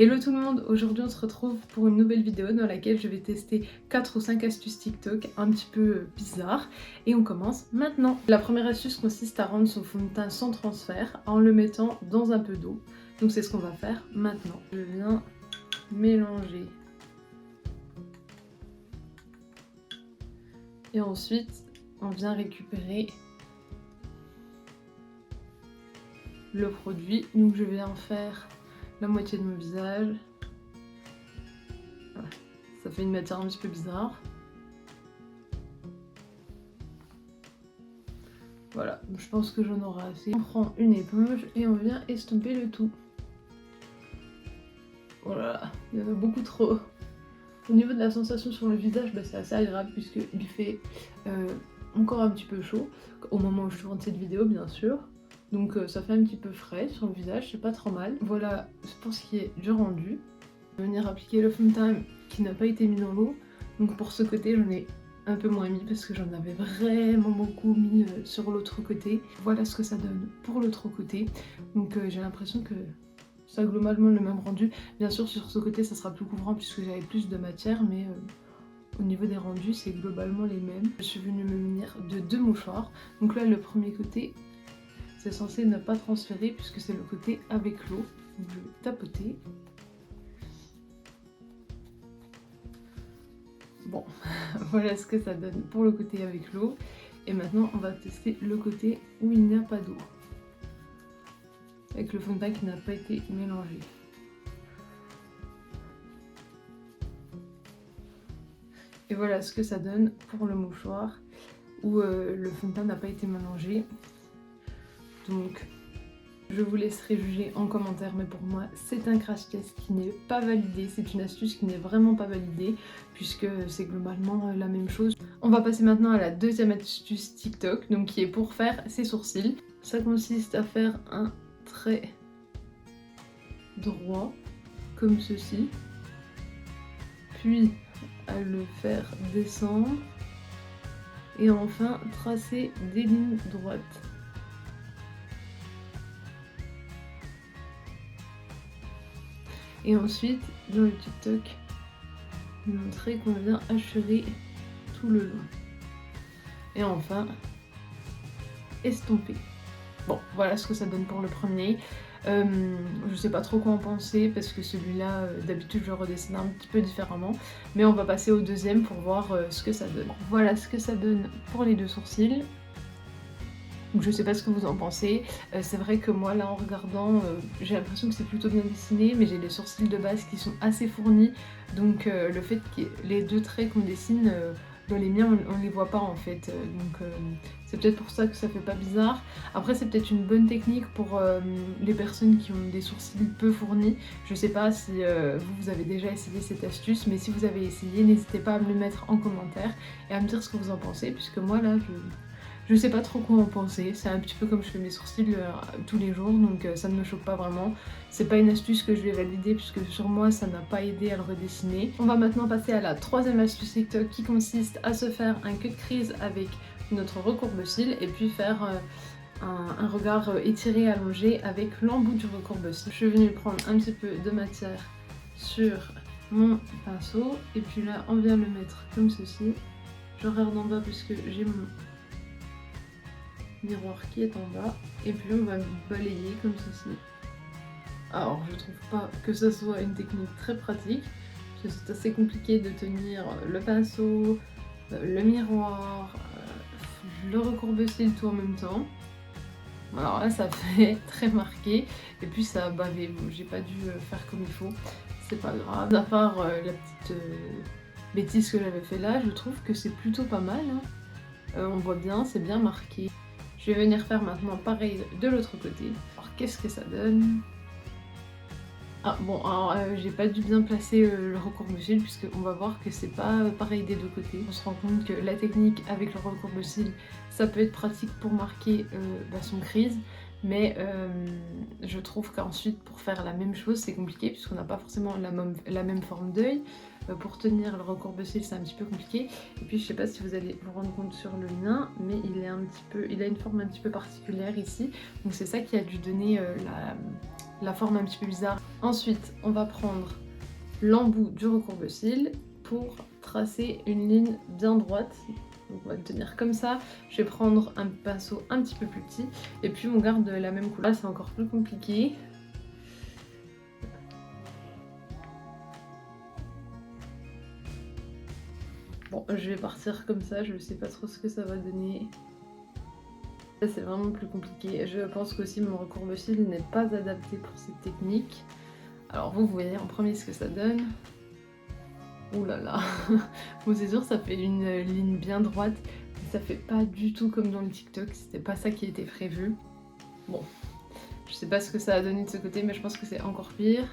Hello tout le monde, aujourd'hui on se retrouve pour une nouvelle vidéo dans laquelle je vais tester 4 ou 5 astuces TikTok un petit peu bizarres et on commence maintenant. La première astuce consiste à rendre son fond de teint sans transfert en le mettant dans un peu d'eau. Donc c'est ce qu'on va faire maintenant. Je viens mélanger et ensuite on vient récupérer le produit. Donc je viens faire la moitié de mon visage. Voilà. Ça fait une matière un petit peu bizarre. Voilà, je pense que j'en aurai assez. On prend une éponge et on vient estomper le tout. Voilà, il y en a beaucoup trop. Au niveau de la sensation sur le visage, c'est assez agréable puisqu'il fait encore un petit peu chaud. Au moment où je tourne cette vidéo, bien sûr. Donc ça fait un petit peu frais sur le visage, c'est pas trop mal. Voilà pour ce qui est du rendu. Je vais venir appliquer le fond de teint qui n'a pas été mis dans l'eau. Donc pour ce côté, j'en ai un peu moins mis parce que j'en avais vraiment beaucoup mis sur l'autre côté. Voilà ce que ça donne pour l'autre côté. Donc j'ai l'impression que ça a globalement le même rendu. Bien sûr sur ce côté ça sera plus couvrant puisque j'avais plus de matière, mais au niveau des rendus c'est globalement les mêmes. Je suis venue me munir de 2 mouchoirs. Donc là le premier côté c'est censé ne pas transférer puisque c'est le côté avec l'eau. Donc je vais tapoter. Bon, voilà ce que ça donne pour le côté avec l'eau. Et maintenant on va tester le côté où il n'y a pas d'eau. Avec le fond de teint qui n'a pas été mélangé. Et voilà ce que ça donne pour le mouchoir où le fond de teint n'a pas été mélangé. Donc je vous laisserai juger en commentaire, mais pour moi c'est un crash test qui n'est pas validé, c'est une astuce qui n'est vraiment pas validée puisque c'est globalement la même chose. On va passer maintenant à la deuxième astuce TikTok, donc qui est pour faire ses sourcils. Ça consiste à faire un trait droit comme ceci, puis à le faire descendre et enfin tracer des lignes droites. Et ensuite, dans le TikTok, montrer qu'on vient achever tout le long. Et enfin, estomper. Bon, voilà ce que ça donne pour le premier. Je sais pas trop quoi en penser parce que celui-là, d'habitude, je le redessine un petit peu différemment. Mais on va passer au deuxième pour voir ce que ça donne. Voilà ce que ça donne pour les 2 sourcils. Donc je sais pas ce que vous en pensez. C'est vrai que moi là en regardant j'ai l'impression que c'est plutôt bien dessiné, mais j'ai les sourcils de base qui sont assez fournis, donc le fait que les 2 traits qu'on dessine dans les miens on les voit pas en fait, donc c'est peut-être pour ça que ça fait pas bizarre. Après c'est peut-être une bonne technique pour les personnes qui ont des sourcils peu fournis. Je sais pas si vous avez déjà essayé cette astuce, mais si vous avez essayé, n'hésitez pas à me le mettre en commentaire et à me dire ce que vous en pensez, puisque moi là je sais pas trop quoi en penser. C'est un petit peu comme je fais mes sourcils tous les jours, donc ça ne me choque pas vraiment. C'est pas une astuce que je vais valider puisque sur moi ça n'a pas aidé à le redessiner. On va maintenant passer à la troisième astuce TikTok qui consiste à se faire un cut crease avec notre recourbe-cils et puis faire un regard étiré, allongé avec l'embout du recourbe-cils. Je suis venue prendre un petit peu de matière sur mon pinceau et puis là on vient le mettre comme ceci. Je regarde en bas puisque j'ai mon miroir qui est en bas et puis on va balayer comme ceci. Alors je trouve pas que ça soit une technique très pratique parce que c'est assez compliqué de tenir le pinceau, le miroir, le recourbe-cils tout en même temps. Alors là ça fait très marqué et puis ça a bavé. Bon, j'ai pas dû faire comme il faut, c'est pas grave. À part la petite bêtise que j'avais fait là, je trouve que c'est plutôt pas mal, hein. On voit bien, c'est bien marqué. Je vais venir faire maintenant pareil de l'autre côté. Alors qu'est-ce que ça donne? Ah bon, alors j'ai pas dû bien placer le recourbe-cils puisqu'on va voir que c'est pas pareil des 2 côtés. On se rend compte que la technique avec le recourbe-cils ça peut être pratique pour marquer son crease, mais je trouve qu'ensuite pour faire la même chose c'est compliqué puisqu'on n'a pas forcément la même forme d'œil. Pour tenir le recourbe-cils c'est un petit peu compliqué, et puis je sais pas si vous allez vous rendre compte sur le mien, mais il a une forme un petit peu particulière ici, donc c'est ça qui a dû donner la forme un petit peu bizarre. Ensuite on va prendre l'embout du recourbe-cils pour tracer une ligne bien droite. Donc on va le tenir comme ça. Je vais prendre un pinceau un petit peu plus petit et puis on garde la même couleur. Là c'est encore plus compliqué. Bon, je vais partir comme ça, je ne sais pas trop ce que ça va donner. Ça c'est vraiment plus compliqué. Je pense qu'aussi mon recourbe-cils n'est pas adapté pour cette technique. Alors vous voyez en premier ce que ça donne. Ouh là là. Bon c'est sûr ça fait une ligne bien droite, mais ça fait pas du tout comme dans le TikTok, c'était pas ça qui était prévu. Bon, je sais pas ce que ça a donné de ce côté, mais je pense que c'est encore pire.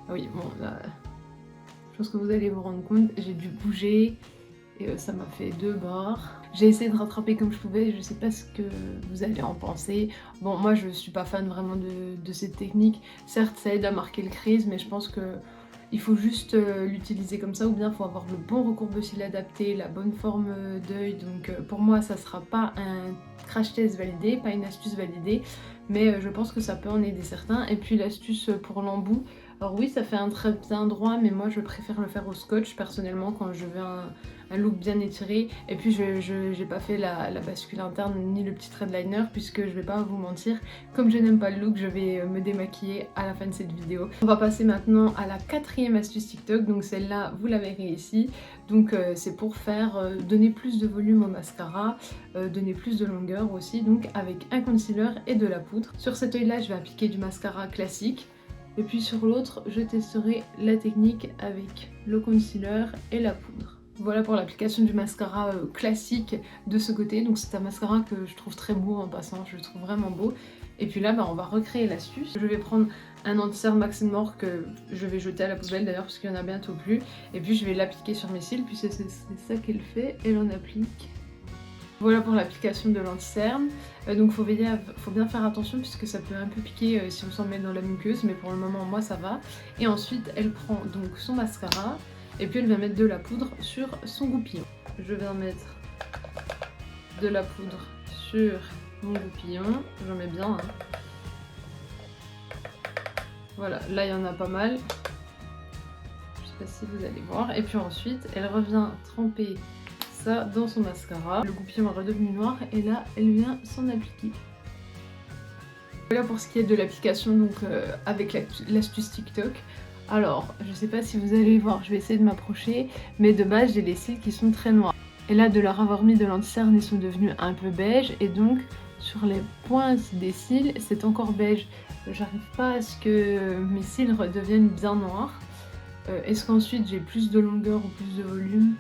Ah oui, bon là, je pense que vous allez vous rendre compte, j'ai dû bouger et ça m'a fait 2 barres. J'ai essayé de rattraper comme je pouvais, je sais pas ce que vous allez en penser. Bon, moi je suis pas fan vraiment de cette technique. Certes, ça aide à marquer le crease, mais je pense que il faut juste l'utiliser comme ça, ou bien il faut avoir le bon recourbe-cils adapté, la bonne forme d'œil. Donc pour moi ça sera pas un crash test validé, pas une astuce validée, mais je pense que ça peut en aider certains. Et puis l'astuce pour l'embout, alors oui ça fait un trait bien droit, mais moi je préfère le faire au scotch personnellement quand je veux un look bien étiré. Et puis j'ai pas fait la bascule interne ni le petit trait de liner, puisque je vais pas vous mentir, comme je n'aime pas le look, je vais me démaquiller à la fin de cette vidéo. On va passer maintenant à la 4e astuce TikTok, donc celle-là vous la verrez ici. Donc c'est pour faire donner plus de volume au mascara, donner plus de longueur aussi, donc avec un concealer et de la poudre. Sur cet œil là je vais appliquer du mascara classique, et puis sur l'autre je testerai la technique avec le concealer et la poudre. Voilà pour l'application du mascara classique de ce côté. Donc c'est un mascara que je trouve très beau en passant, je le trouve vraiment beau. Et puis là on va recréer l'astuce. Je vais prendre un anti-cerne Max & More que je vais jeter à la poubelle d'ailleurs parce qu'il n'y en a bientôt plus. Et puis je vais l'appliquer sur mes cils, puis c'est ça qu'elle fait, elle en applique. Voilà pour l'application de l'anti-cerne. Donc faut bien faire attention puisque ça peut un peu piquer si on s'en met dans la muqueuse, mais pour le moment moi ça va. Et ensuite elle prend donc son mascara, et puis elle va mettre de la poudre sur son goupillon. Je vais en mettre de la poudre sur mon goupillon, j'en mets bien. Voilà, là il y en a pas mal. Je sais pas si vous allez voir. Et puis ensuite, elle revient tremper ça dans son mascara. Le goupillon est redevenu noir et là, elle vient s'en appliquer. Voilà pour ce qui est de l'application donc avec l'astuce TikTok. Alors, je sais pas si vous allez voir, je vais essayer de m'approcher, mais de base j'ai les cils qui sont très noirs. Et là, de leur avoir mis de l'anti-cerne, ils sont devenus un peu beige, et donc sur les pointes des cils, c'est encore beige. J'arrive pas à ce que mes cils redeviennent bien noirs. Est-ce qu'ensuite j'ai plus de longueur ou plus de volume?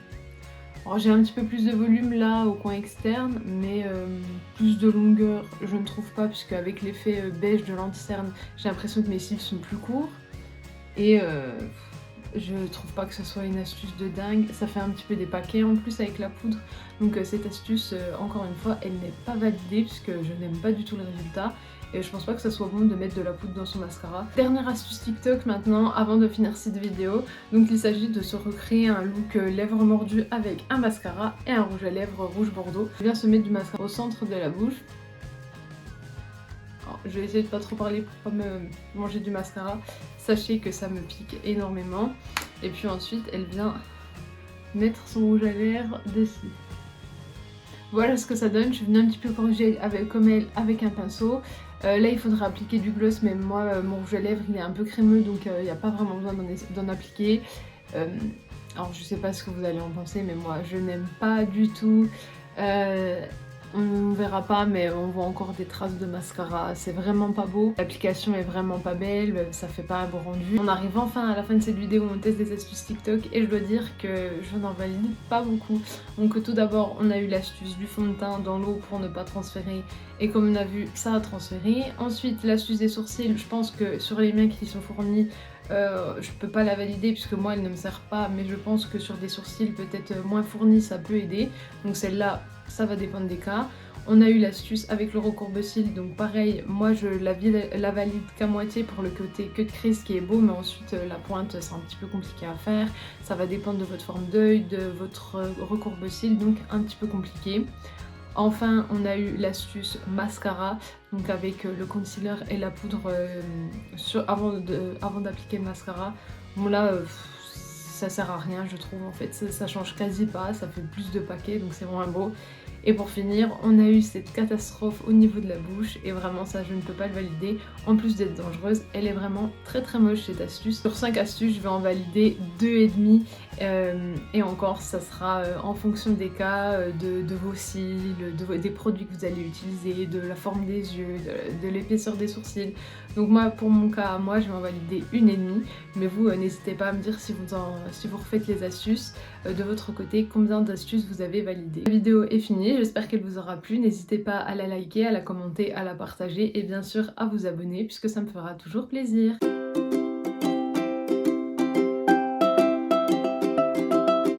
Alors j'ai un petit peu plus de volume là au coin externe, mais plus de longueur je ne trouve pas, puisque avec l'effet beige de l'anti-cerne, j'ai l'impression que mes cils sont plus courts. Et je trouve pas que ce soit une astuce de dingue, ça fait un petit peu des paquets en plus avec la poudre. Donc cette astuce, encore une fois, elle n'est pas validée puisque je n'aime pas du tout le résultat. Et je pense pas que ça soit bon de mettre de la poudre dans son mascara. Dernière astuce TikTok maintenant, avant de finir cette vidéo. Donc il s'agit de se recréer un look lèvres mordues avec un mascara et un rouge à lèvres rouge bordeaux. Je viens se mettre du mascara au centre de la bouche. Alors, je vais essayer de pas trop parler pour pas me manger du mascara. Sachez que ça me pique énormément. Et puis ensuite elle vient mettre son rouge à lèvres dessus. Voilà ce que ça donne. Je suis venue un petit peu corriger comme elle avec un pinceau. Là il faudra appliquer du gloss, mais moi mon rouge à lèvres il est un peu crémeux, donc il n'y a pas vraiment besoin d'en appliquer. Alors je sais pas ce que vous allez en penser, mais moi je n'aime pas du tout. On verra pas, mais on voit encore des traces de mascara, c'est vraiment pas beau. L'application est vraiment pas belle, ça fait pas un beau rendu. On arrive enfin à la fin de cette vidéo où on teste des astuces TikTok, et je dois dire que je n'en valide pas beaucoup. Donc tout d'abord on a eu l'astuce du fond de teint dans l'eau pour ne pas transférer, et comme on a vu ça a transféré. Ensuite l'astuce des sourcils, je pense que sur les miens qui sont fournis, je peux pas la valider puisque moi elle ne me sert pas, mais je pense que sur des sourcils peut-être moins fournis ça peut aider. Donc celle-là, ça va dépendre des cas. On a eu l'astuce avec le recourbe-cils, donc pareil, moi je la valide qu'à moitié pour le côté queue de crise qui est beau, mais ensuite la pointe c'est un petit peu compliqué à faire. Ça va dépendre de votre forme d'œil, de votre recourbe-cils, donc un petit peu compliqué. Enfin, on a eu l'astuce mascara, donc avec le concealer et la poudre avant d'appliquer le mascara. Bon là, ça sert à rien je trouve en fait, ça change quasi pas, ça fait plus de paquets donc c'est vraiment beau. Et pour finir, on a eu cette catastrophe au niveau de la bouche et vraiment ça je ne peux pas le valider. En plus d'être dangereuse, elle est vraiment très moche cette astuce. Sur 5 astuces, je vais en valider 2,5 et encore ça sera en fonction des cas, de vos cils, des produits que vous allez utiliser, de la forme des yeux, de l'épaisseur des sourcils. Donc moi pour mon cas, moi je vais en valider 1,5, mais vous n'hésitez pas à me dire si vous refaites les astuces de votre côté, combien d'astuces vous avez validées. La vidéo est finie, j'espère qu'elle vous aura plu, n'hésitez pas à la liker, à la commenter, à la partager et bien sûr à vous abonner puisque ça me fera toujours plaisir.